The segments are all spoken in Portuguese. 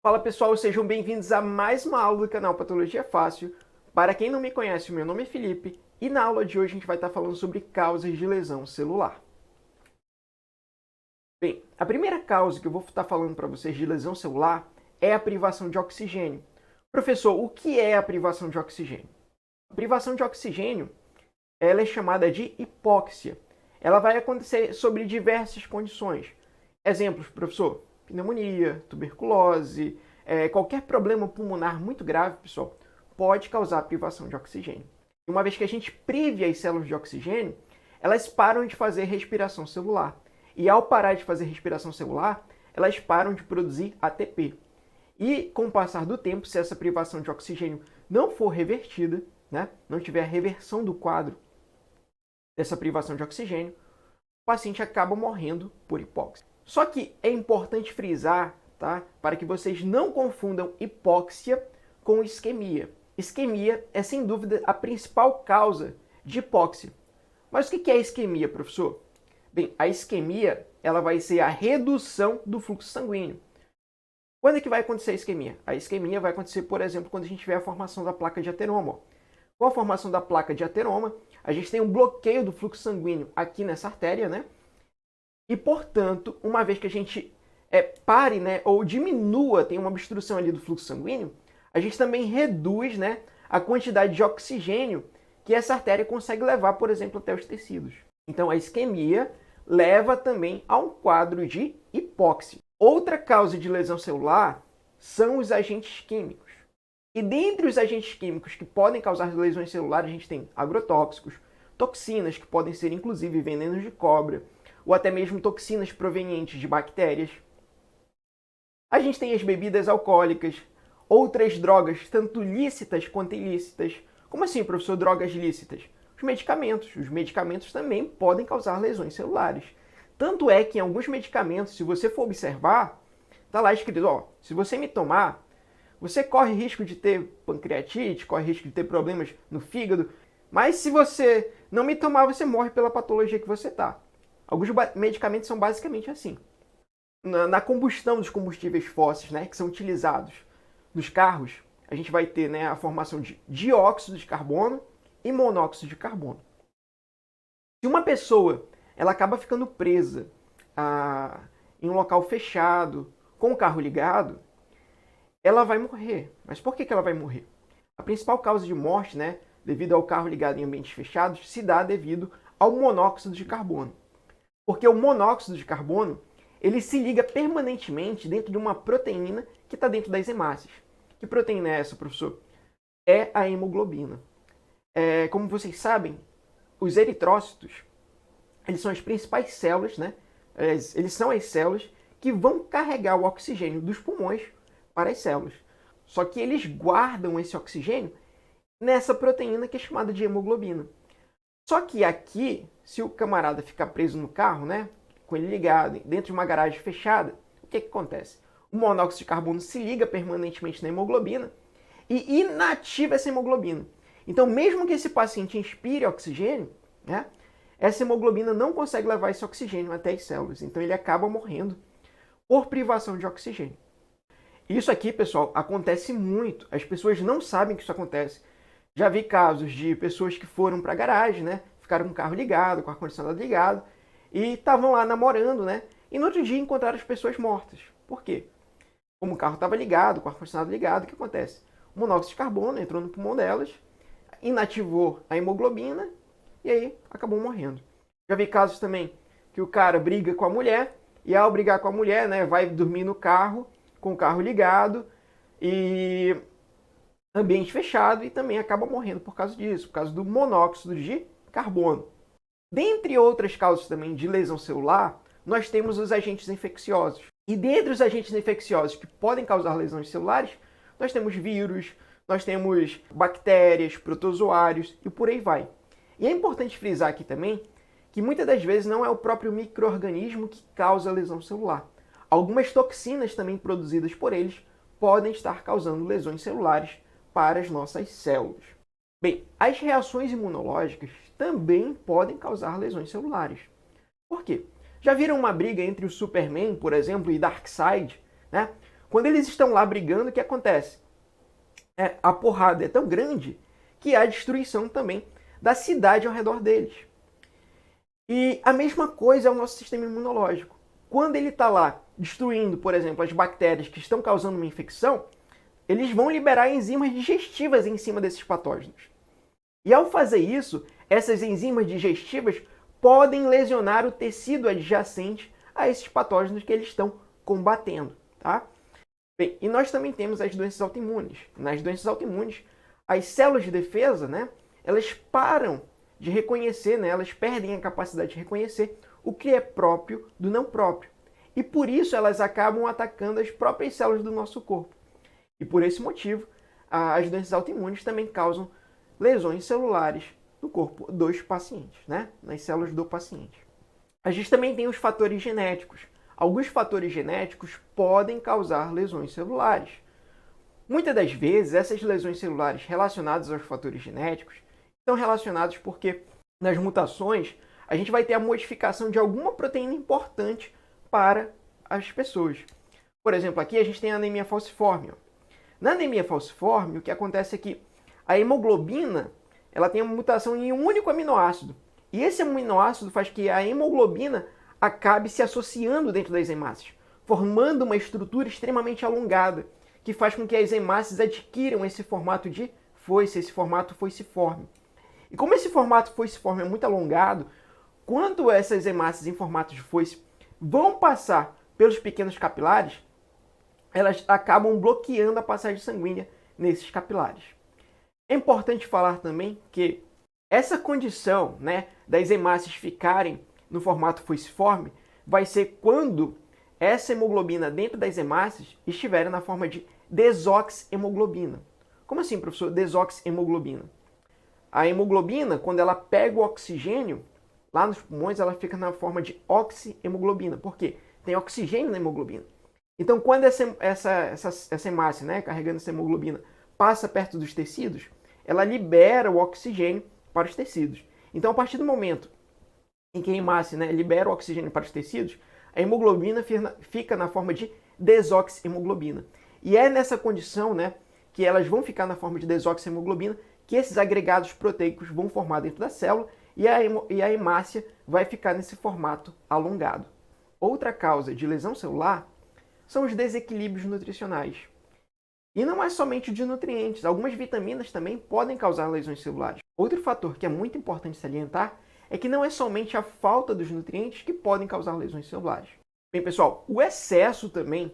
Fala pessoal, sejam bem-vindos a mais uma aula do canal Patologia Fácil. Para quem não me conhece, meu nome é Felipe e na aula de hoje a gente vai estar falando sobre causas de lesão celular. Bem, a primeira causa que eu vou estar falando para vocês de lesão celular é a privação de oxigênio. Professor, o que é a privação de oxigênio? A privação de oxigênio ela é chamada de hipóxia. Ela vai acontecer sobre diversas condições. Exemplos, professor: pneumonia, tuberculose, qualquer problema pulmonar muito grave, pessoal, pode causar privação de oxigênio. E uma vez que a gente prive as células de oxigênio, elas param de fazer respiração celular. E ao parar de fazer respiração celular, elas param de produzir ATP. E com o passar do tempo, se essa privação de oxigênio não for revertida, né, não tiver a reversão do quadro dessa privação de oxigênio, o paciente acaba morrendo por hipóxia. Só que é importante frisar, tá, para que vocês não confundam hipóxia com isquemia. Isquemia é, sem dúvida, a principal causa de hipóxia. Mas o que é isquemia, professor? Bem, a isquemia ela vai ser a redução do fluxo sanguíneo. Quando é que vai acontecer a isquemia? A isquemia vai acontecer, por exemplo, quando a gente tiver a formação da placa de ateroma. Com a formação da placa de ateroma, a gente tem um bloqueio do fluxo sanguíneo aqui nessa artéria, né? E, portanto, uma vez que a gente pare, né, ou diminua, tem uma obstrução ali do fluxo sanguíneo, a gente também reduz, né, a quantidade de oxigênio que essa artéria consegue levar, por exemplo, até os tecidos. Então, a isquemia leva também a um quadro de hipóxia. Outra causa de lesão celular são os agentes químicos. E dentre os agentes químicos que podem causar lesões celulares, a gente tem agrotóxicos, toxinas, que podem ser inclusive venenos de cobra, ou até mesmo toxinas provenientes de bactérias. A gente tem as bebidas alcoólicas, outras drogas, tanto lícitas quanto ilícitas. Como assim, professor, drogas lícitas? Os medicamentos. Os medicamentos também podem causar lesões celulares. Tanto é que em alguns medicamentos, se você for observar, está lá escrito, ó, se você me tomar, você corre risco de ter pancreatite, corre risco de ter problemas no fígado, mas se você não me tomar, você morre pela patologia que você está. Alguns medicamentos são basicamente assim. Na combustão dos combustíveis fósseis, né, que são utilizados nos carros, a gente vai ter, né, a formação de dióxido de carbono e monóxido de carbono. Se uma pessoa ela acaba ficando presa em um local fechado, com o carro ligado, ela vai morrer. Mas por que ela vai morrer? A principal causa de morte, né, devido ao carro ligado em ambientes fechados, se dá devido ao monóxido de carbono. Porque o monóxido de carbono ele se liga permanentemente dentro de uma proteína que está dentro das hemácias. Que proteína é essa, professor? É a hemoglobina. Como vocês sabem, os eritrócitos eles são as principais células, né? Eles são as células que vão carregar o oxigênio dos pulmões para as células. Só que eles guardam esse oxigênio nessa proteína que é chamada de hemoglobina. Só que aqui, se o camarada ficar preso no carro, né, com ele ligado, dentro de uma garagem fechada, o que acontece? O monóxido de carbono se liga permanentemente na hemoglobina e inativa essa hemoglobina. Então, mesmo que esse paciente inspire oxigênio, né, essa hemoglobina não consegue levar esse oxigênio até as células. Então, ele acaba morrendo por privação de oxigênio. Isso aqui, pessoal, acontece muito. As pessoas não sabem que isso acontece. Já vi casos de pessoas que foram para a garagem, né? Ficaram com o carro ligado, com o ar-condicionado ligado, e estavam lá namorando, né? E no outro dia encontraram as pessoas mortas. Por quê? Como o carro estava ligado, com o ar-condicionado ligado, o que acontece? O monóxido de carbono entrou no pulmão delas, inativou a hemoglobina e aí acabou morrendo. Já vi casos também que o cara briga com a mulher e ao brigar com a mulher, né, vai dormir no carro, com o carro ligado e ambiente fechado e também acaba morrendo por causa disso, por causa do monóxido de carbono. Dentre outras causas também de lesão celular, nós temos os agentes infecciosos. E dentre os agentes infecciosos que podem causar lesões celulares, nós temos vírus, nós temos bactérias, protozoários e por aí vai. E é importante frisar aqui também que muitas das vezes não é o próprio micro-organismo que causa a lesão celular. Algumas toxinas também produzidas por eles podem estar causando lesões celulares para as nossas células. Bem, as reações imunológicas também podem causar lesões celulares. Por quê? Já viram uma briga entre o Superman, por exemplo, e Darkseid, né? Quando eles estão lá brigando, o que acontece? A porrada é tão grande que há destruição também da cidade ao redor deles. E a mesma coisa é o nosso sistema imunológico. Quando ele está lá destruindo, por exemplo, as bactérias que estão causando uma infecção, eles vão liberar enzimas digestivas em cima desses patógenos. E ao fazer isso, essas enzimas digestivas podem lesionar o tecido adjacente a esses patógenos que eles estão combatendo, tá? Bem, e nós também temos as doenças autoimunes. Nas doenças autoimunes, as células de defesa, né, elas param de reconhecer, né, elas perdem a capacidade de reconhecer o que é próprio do não próprio. E por isso elas acabam atacando as próprias células do nosso corpo. E por esse motivo, as doenças autoimunes também causam lesões celulares no corpo dos pacientes, né, nas células do paciente. A gente também tem os fatores genéticos. Alguns fatores genéticos podem causar lesões celulares. Muitas das vezes, essas lesões celulares relacionadas aos fatores genéticos são relacionadas porque nas mutações a gente vai ter a modificação de alguma proteína importante para as pessoas. Por exemplo, aqui a gente tem a anemia falciforme. Na anemia falciforme, o que acontece é que a hemoglobina ela tem uma mutação em um único aminoácido. E esse aminoácido faz que a hemoglobina acabe se associando dentro das hemácias, formando uma estrutura extremamente alongada, que faz com que as hemácias adquiram esse formato de foice, esse formato foiciforme. E como esse formato foiciforme é muito alongado, quando essas hemácias em formato de foice vão passar pelos pequenos capilares, elas acabam bloqueando a passagem sanguínea nesses capilares. É importante falar também que essa condição, né, das hemácias ficarem no formato foiciforme vai ser quando essa hemoglobina dentro das hemácias estiver na forma de desoxihemoglobina. Como assim, professor, desoxihemoglobina? A hemoglobina, quando ela pega o oxigênio, lá nos pulmões, ela fica na forma de oxihemoglobina. Por quê? Tem oxigênio na hemoglobina. Então, quando essa hemácia, né, carregando essa hemoglobina, passa perto dos tecidos, ela libera o oxigênio para os tecidos. Então, a partir do momento em que a hemácia, né, libera o oxigênio para os tecidos, a hemoglobina fica na forma de desoxihemoglobina. E é nessa condição, né, que elas vão ficar na forma de desoxihemoglobina que esses agregados proteicos vão formar dentro da célula e a hemácia vai ficar nesse formato alongado. Outra causa de lesão celular são os desequilíbrios nutricionais. E não é somente de nutrientes, algumas vitaminas também podem causar lesões celulares. Outro fator que é muito importante salientar é que não é somente a falta dos nutrientes que podem causar lesões celulares. Bem, pessoal, o excesso também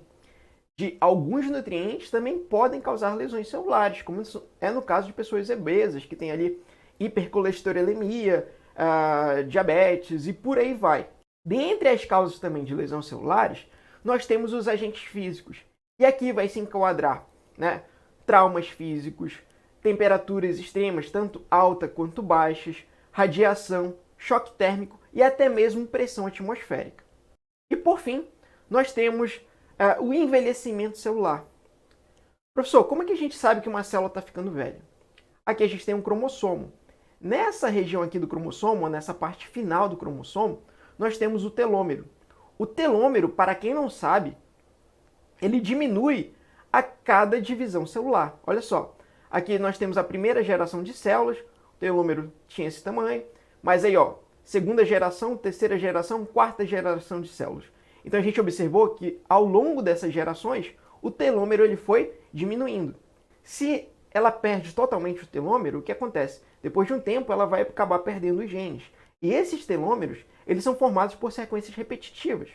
de alguns nutrientes também podem causar lesões celulares, como é no caso de pessoas obesas, que têm ali hipercolesterolemia, diabetes e por aí vai. Dentre as causas também de lesões celulares, nós temos os agentes físicos. E aqui vai se enquadrar, né, traumas físicos, temperaturas extremas, tanto altas quanto baixas, radiação, choque térmico e até mesmo pressão atmosférica. E por fim, nós temos o envelhecimento celular. Professor, como é que a gente sabe que uma célula está ficando velha? Aqui a gente tem um cromossomo. Nessa região aqui do cromossomo, nessa parte final do cromossomo, nós temos o telômero. O telômero, para quem não sabe, ele diminui a cada divisão celular. Olha só, aqui nós temos a primeira geração de células, o telômero tinha esse tamanho, mas aí, ó, segunda geração, terceira geração, quarta geração de células. Então a gente observou que ao longo dessas gerações, o telômero ele foi diminuindo. Se ela perde totalmente o telômero, o que acontece? Depois de um tempo, ela vai acabar perdendo os genes. E esses telômeros, eles são formados por sequências repetitivas.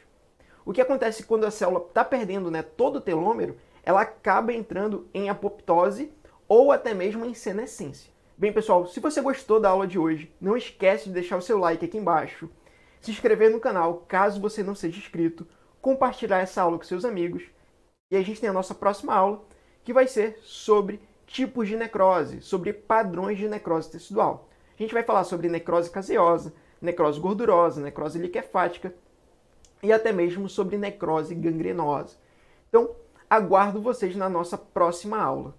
O que acontece quando a célula está perdendo, né, todo o telômero, ela acaba entrando em apoptose ou até mesmo em senescência. Bem, pessoal, se você gostou da aula de hoje, não esquece de deixar o seu like aqui embaixo, se inscrever no canal caso você não seja inscrito, compartilhar essa aula com seus amigos. E a gente tem a nossa próxima aula, que vai ser sobre tipos de necrose, sobre padrões de necrose tecidual. A gente vai falar sobre necrose caseosa, necrose gordurosa, necrose liquefática e até mesmo sobre necrose gangrenosa. Então, aguardo vocês na nossa próxima aula.